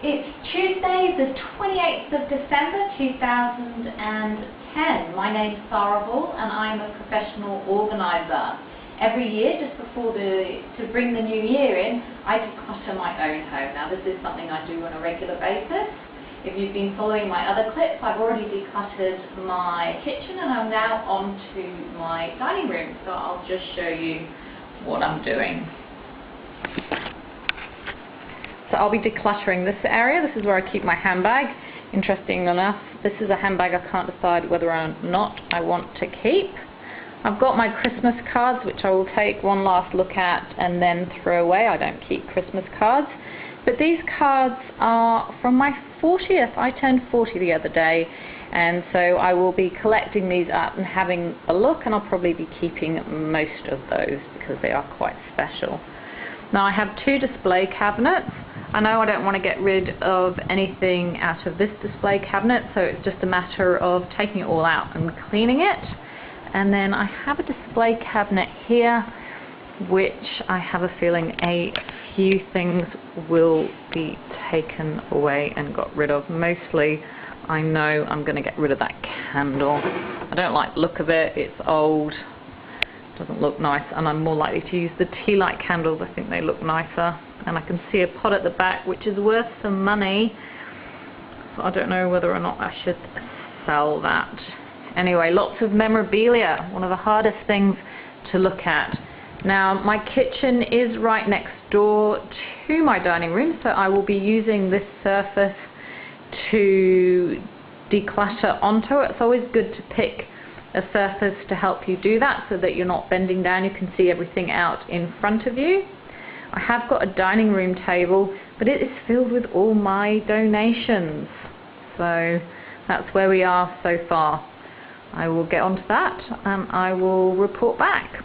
It's Tuesday, the 28th of December 2010. My name's Sara and I'm a professional organiser. Every year, just before to bring the new year in, I declutter my own home. Now this is something I do on a regular basis. If you've been following my other clips, I've already decluttered my kitchen and I'm now on to my dining room. So I'll just show you what I'm doing. So I'll be decluttering this area. This is where I keep my handbag. Interesting enough, this is a handbag I can't decide whether or not I want to keep. I've got my Christmas cards, which I will take one last look at and then throw away. I don't keep Christmas cards. But these cards are from my 40th. I turned 40 the other day, and so I will be collecting these up and having a look, and I'll probably be keeping most of those because they are quite special. Now I have two display cabinets. I know I don't want to get rid of anything out of this display cabinet, so it's just a matter of taking it all out and cleaning it. And then I have a display cabinet here, which I have a feeling a few things will be taken away and got rid of. Mostly, I know I'm going to get rid of that candle. I don't like the look of it. It's old, doesn't look nice, and I'm more likely to use the tea light candles. I think they look nicer. And I can see a pot at the back which is worth some money, so I don't know whether or not I should sell that. Anyway, lots of memorabilia, one of the hardest things to look at. Now my kitchen is right next door to my dining room, so I will be using this surface to declutter onto it. It's always good to pick a surface to help you do that so that you're not bending down, you can see everything out in front of you. I have got a dining room table, but it is filled with all my donations. So that's where we are so far. I will get onto that and I will report back.